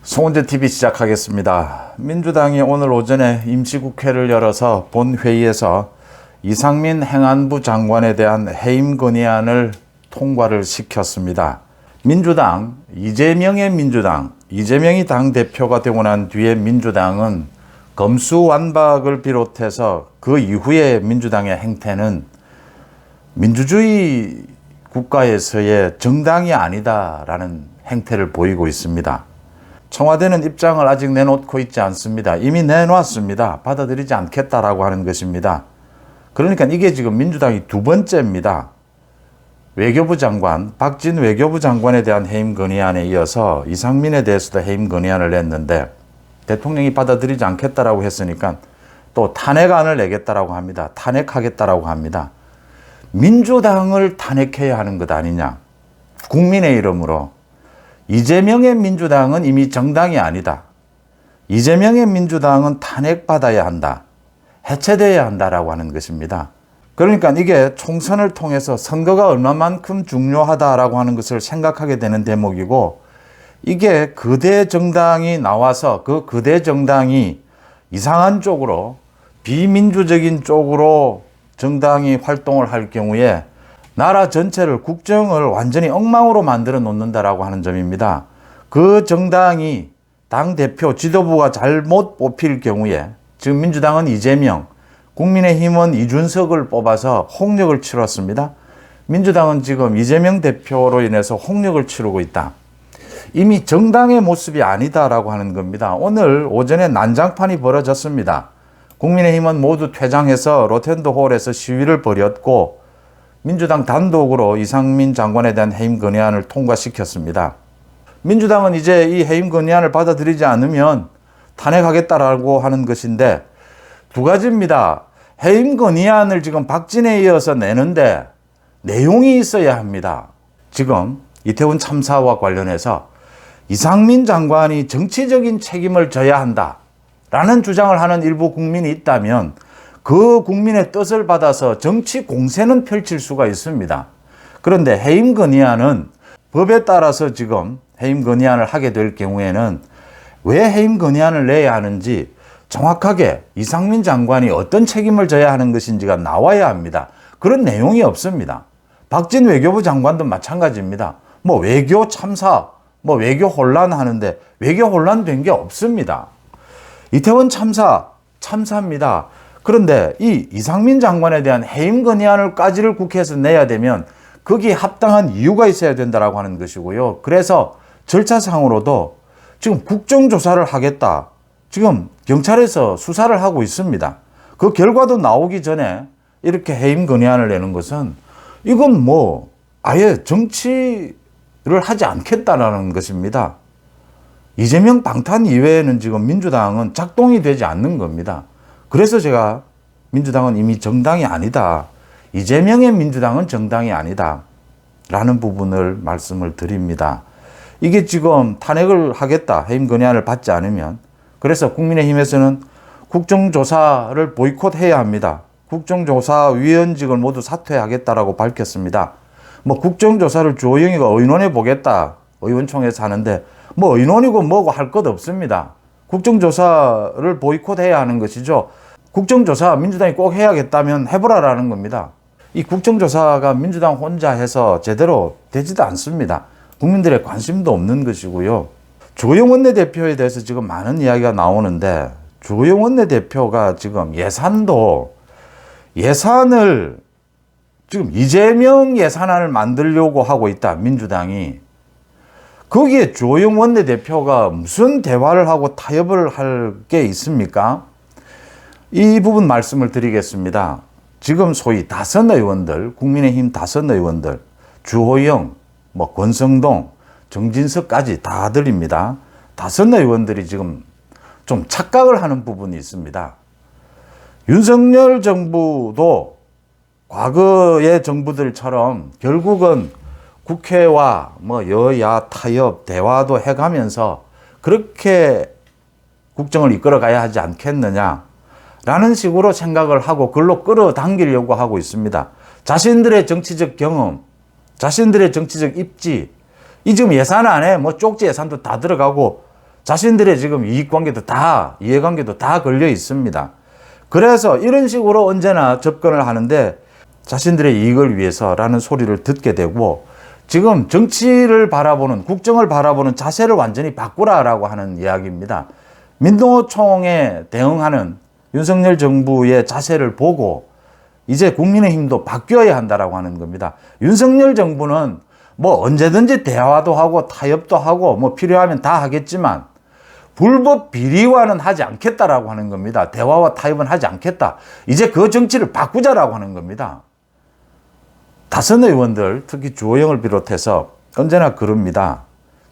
송은재TV 시작하겠습니다. 민주당이 오늘 오전에 임시국회를 열어서 본회의에서 이상민 행안부 장관에 대한 해임 건의안을 통과를 시켰습니다. 민주당, 이재명의 민주당, 이재명이 당대표가 되고 난 뒤에 민주당은 검수완박을 비롯해서 그 이후에 민주당의 행태는 민주주의 국가에서의 정당이 아니다라는 행태를 보이고 있습니다. 청와대는 입장을 아직 내놓고 있지 않습니다. 이미 내놨습니다. 받아들이지 않겠다라고 하는 것입니다. 그러니까 이게 지금 민주당이 두 번째입니다. 외교부 장관, 박진 외교부 장관에 대한 해임 건의안에 이어서 이상민에 대해서도 해임 건의안을 냈는데 대통령이 받아들이지 않겠다라고 했으니까 또 탄핵안을 내겠다라고 합니다. 탄핵하겠다라고 합니다. 민주당을 탄핵해야 하는 것 아니냐. 국민의 이름으로. 이재명의 민주당은 이미 정당이 아니다. 이재명의 민주당은 탄핵받아야 한다. 해체되어야 한다라고 하는 것입니다. 그러니까 이게 총선을 통해서 선거가 얼마만큼 중요하다라고 하는 것을 생각하게 되는 대목이고, 이게 거대 정당이 나와서 그 거대 정당이 이상한 쪽으로 비민주적인 쪽으로 정당이 활동을 할 경우에 나라 전체를 국정을 완전히 엉망으로 만들어 놓는다라고 하는 점입니다. 그 정당이 당대표 지도부가 잘못 뽑힐 경우에 지금 민주당은 이재명, 국민의힘은 이준석을 뽑아서 홍역을 치렀습니다. 민주당은 지금 이재명 대표로 인해서 홍역을 치르고 있다. 이미 정당의 모습이 아니다라고 하는 겁니다. 오늘 오전에 난장판이 벌어졌습니다. 국민의힘은 모두 퇴장해서 로텐더홀에서 시위를 벌였고 민주당 단독으로 이상민 장관에 대한 해임 건의안을 통과시켰습니다. 민주당은 이제 이 해임 건의안을 받아들이지 않으면 탄핵하겠다라고 하는 것인데 두 가지입니다. 해임 건의안을 지금 박진에 이어서 내는데 내용이 있어야 합니다. 지금 이태원 참사와 관련해서 이상민 장관이 정치적인 책임을 져야 한다라는 주장을 하는 일부 국민이 있다면 그 국민의 뜻을 받아서 정치 공세는 펼칠 수가 있습니다. 그런데 해임 건의안은 법에 따라서 지금 해임 건의안을 하게 될 경우에는 왜 해임 건의안을 내야 하는지 정확하게 이상민 장관이 어떤 책임을 져야 하는 것인지가 나와야 합니다. 그런 내용이 없습니다. 박진 외교부 장관도 마찬가지입니다. 외교 참사, 외교 혼란 하는데 외교 혼란 된 게 없습니다. 이태원 참사입니다. 그런데 이 이상민 장관에 대한 해임 건의안을까지를 국회에서 내야 되면 거기에 합당한 이유가 있어야 된다라고 하는 것이고요. 그래서 절차상으로도 지금 국정조사를 하겠다. 지금 경찰에서 수사를 하고 있습니다. 그 결과도 나오기 전에 이렇게 해임 건의안을 내는 것은 이건 아예 정치를 하지 않겠다라는 것입니다. 이재명 방탄 이외에는 지금 민주당은 작동이 되지 않는 겁니다. 그래서 제가 민주당은 이미 정당이 아니다. 이재명의 민주당은 정당이 아니다. 라는 부분을 말씀을 드립니다. 이게 지금 탄핵을 하겠다. 해임 건의안을 받지 않으면. 그래서 국민의힘에서는 국정조사를 보이콧해야 합니다. 국정조사위원직을 모두 사퇴하겠다라고 밝혔습니다. 국정조사를 주호영이가 의논해 보겠다. 의원총회에서 하는데 의논이고 뭐고 할 것 없습니다. 국정조사를 보이콧해야 하는 것이죠. 국정조사 민주당이 꼭 해야겠다면 해보라라는 겁니다. 이 국정조사가 민주당 혼자 해서 제대로 되지도 않습니다. 국민들의 관심도 없는 것이고요. 주호영 원내대표에 대해서 지금 많은 이야기가 나오는데 주호영 원내대표가 지금 예산을 지금 이재명 예산안을 만들려고 하고 있다. 민주당이. 거기에 주호영 원내대표가 무슨 대화를 하고 타협을 할 게 있습니까? 이 부분 말씀을 드리겠습니다. 지금 소위 다선 의원들, 국민의힘 다선 의원들, 주호영, 권성동, 정진석까지 다 들립니다. 다선 의원들이 지금 좀 착각을 하는 부분이 있습니다. 윤석열 정부도 과거의 정부들처럼 결국은 국회와 여야 타협 대화도 해가면서 그렇게 국정을 이끌어가야 하지 않겠느냐라는 식으로 생각을 하고 그걸로 끌어당기려고 하고 있습니다. 자신들의 정치적 경험, 자신들의 정치적 입지, 이 지금 예산안에 쪽지 예산도 다 들어가고 자신들의 지금 이익관계도 다, 이해관계도 다 걸려 있습니다. 그래서 이런 식으로 언제나 접근을 하는데 자신들의 이익을 위해서라는 소리를 듣게 되고, 지금 정치를 바라보는, 국정을 바라보는 자세를 완전히 바꾸라라고 하는 이야기입니다. 민노총에 대응하는 윤석열 정부의 자세를 보고 이제 국민의힘도 바뀌어야 한다라고 하는 겁니다. 윤석열 정부는 뭐 언제든지 대화도 하고 타협도 하고 뭐 필요하면 다 하겠지만 불법 비리와는 하지 않겠다라고 하는 겁니다. 대화와 타협은 하지 않겠다. 이제 그 정치를 바꾸자라고 하는 겁니다. 다선 의원들, 특히 주호영을 비롯해서 언제나 그럽니다.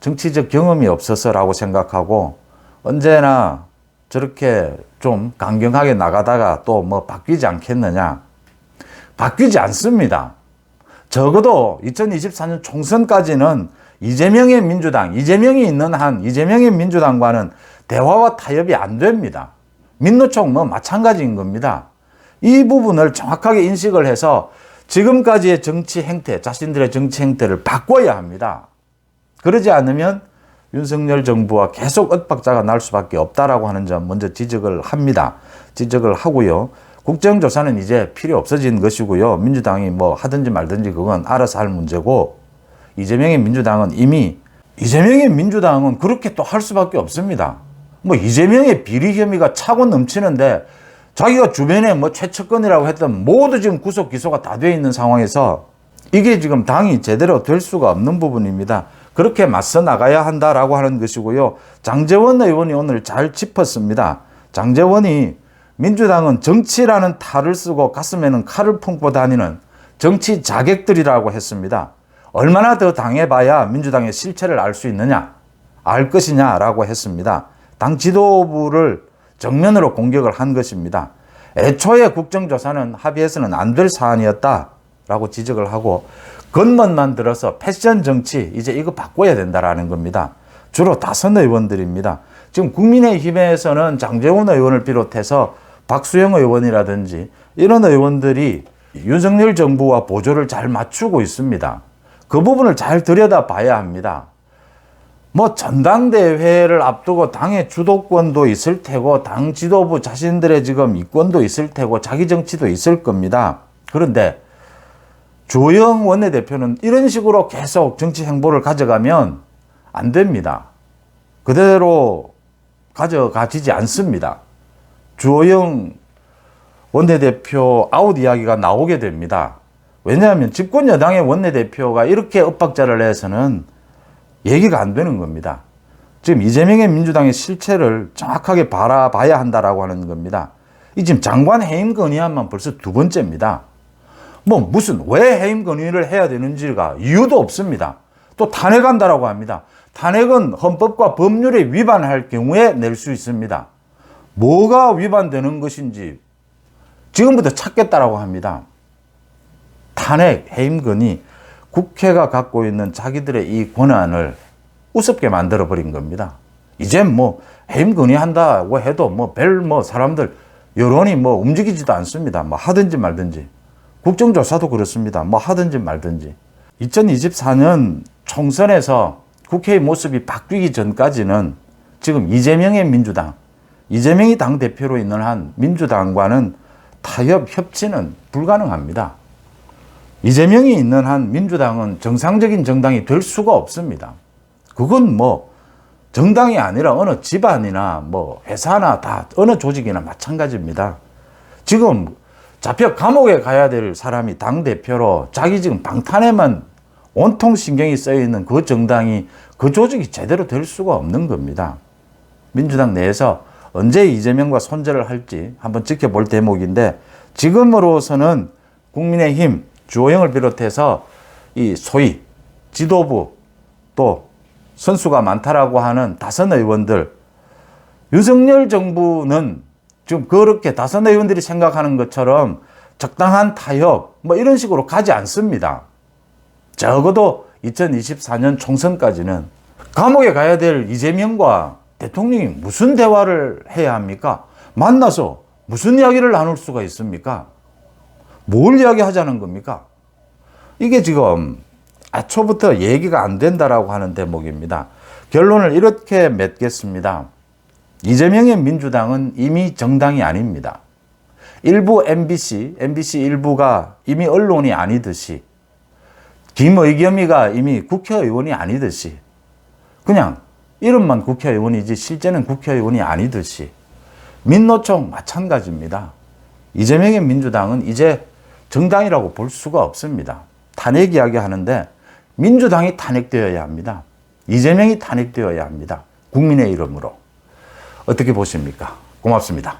정치적 경험이 없어서라고 생각하고 언제나 저렇게 좀 강경하게 나가다가 또 뭐 바뀌지 않겠느냐. 바뀌지 않습니다. 적어도 2024년 총선까지는 이재명의 민주당, 이재명이 있는 한 이재명의 민주당과는 대화와 타협이 안 됩니다. 민노총 뭐 마찬가지인 겁니다. 이 부분을 정확하게 인식을 해서 지금까지의 정치 행태, 자신들의 정치 행태를 바꿔야 합니다. 그러지 않으면 윤석열 정부와 계속 엇박자가 날 수밖에 없다라고 하는 점 먼저 지적을 합니다. 지적을 하고요. 국정조사는 이제 필요 없어진 것이고요. 민주당이 뭐 하든지 말든지 그건 알아서 할 문제고, 이재명의 민주당은 이미, 이재명의 민주당은 그렇게 또 할 수밖에 없습니다. 뭐 이재명의 비리 혐의가 차고 넘치는데 자기가 주변에 뭐 최측근이라고 했던 모두 지금 구속 기소가 다 돼 있는 상황에서 이게 지금 당이 제대로 될 수가 없는 부분입니다. 그렇게 맞서 나가야 한다라고 하는 것이고요. 장제원 의원이 오늘 잘 짚었습니다. 장제원이 민주당은 정치라는 탈을 쓰고 가슴에는 칼을 품고 다니는 정치 자객들이라고 했습니다. 얼마나 더 당해봐야 민주당의 실체를 알 수 있느냐, 알 것이냐라고 했습니다. 당 지도부를 정면으로 공격을 한 것입니다. 애초에 국정조사는 합의해서는 안 될 사안이었다라고 지적을 하고, 겉멋만 들어서 패션 정치, 이제 이거 바꿔야 된다라는 겁니다. 주로 다선 의원들입니다. 지금 국민의힘에서는 장제원 의원을 비롯해서 박수영 의원이라든지 이런 의원들이 윤석열 정부와 보조를 잘 맞추고 있습니다. 그 부분을 잘 들여다봐야 합니다. 뭐 전당대회를 앞두고 당의 주도권도 있을 테고 당 지도부 자신들의 지금 이권도 있을 테고 자기 정치도 있을 겁니다. 그런데 주호영 원내대표는 이런 식으로 계속 정치 행보를 가져가면 안 됩니다. 그대로 가져가지지 않습니다. 주호영 원내대표 아웃 이야기가 나오게 됩니다. 왜냐하면 집권 여당의 원내대표가 이렇게 엇박자를 해서는 얘기가 안 되는 겁니다. 지금 이재명의 민주당의 실체를 정확하게 바라봐야 한다라고 하는 겁니다. 이 지금 장관 해임 건의안만 벌써 두 번째입니다. 뭐 무슨 왜 해임 건의를 해야 되는지가 이유도 없습니다. 또 탄핵한다라고 합니다. 탄핵은 헌법과 법률에 위반할 경우에 낼 수 있습니다. 뭐가 위반되는 것인지 지금부터 찾겠다라고 합니다. 탄핵, 해임 건의, 국회가 갖고 있는 자기들의 이 권한을 우습게 만들어버린 겁니다. 이제 뭐 해임 건의한다고 해도 뭐 사람들 여론이 뭐 움직이지도 않습니다. 뭐 하든지 말든지. 국정조사도 그렇습니다. 뭐 하든지 말든지. 2024년 총선에서 국회의 모습이 바뀌기 전까지는 지금 이재명의 민주당, 이재명이 당대표로 있는 한 민주당과는 타협, 협치는 불가능합니다. 이재명이 있는 한 민주당은 정상적인 정당이 될 수가 없습니다. 그건 뭐 정당이 아니라 어느 집안이나 뭐 회사나 다 어느 조직이나 마찬가지입니다. 지금 잡혀 감옥에 가야 될 사람이 당대표로 자기 지금 방탄에만 온통 신경이 쓰여 있는 그 정당이, 그 조직이 제대로 될 수가 없는 겁니다. 민주당 내에서 언제 이재명과 손절을 할지 한번 지켜볼 대목인데, 지금으로서는 국민의힘 주호영을 비롯해서 이 소위 지도부 또 선수가 많다라고 하는 다선 의원들, 윤석열 정부는 지금 그렇게 다선 의원들이 생각하는 것처럼 적당한 타협 뭐 이런 식으로 가지 않습니다. 적어도 2024년 총선까지는 감옥에 가야 될 이재명과 대통령이 무슨 대화를 해야 합니까? 만나서 무슨 이야기를 나눌 수가 있습니까? 뭘 이야기하자는 겁니까? 이게 지금 애초부터 얘기가 안 된다라고 하는 대목입니다. 결론을 이렇게 맺겠습니다. 이재명의 민주당은 이미 정당이 아닙니다. 일부 MBC 일부가 이미 언론이 아니듯이, 김의겸이가 이미 국회의원이 아니듯이, 그냥 이름만 국회의원이지 실제는 국회의원이 아니듯이 민노총 마찬가지입니다. 이재명의 민주당은 이제 정당이라고 볼 수가 없습니다. 탄핵 이야기 하는데 민주당이 탄핵되어야 합니다. 이재명이 탄핵되어야 합니다. 국민의 이름으로. 어떻게 보십니까? 고맙습니다.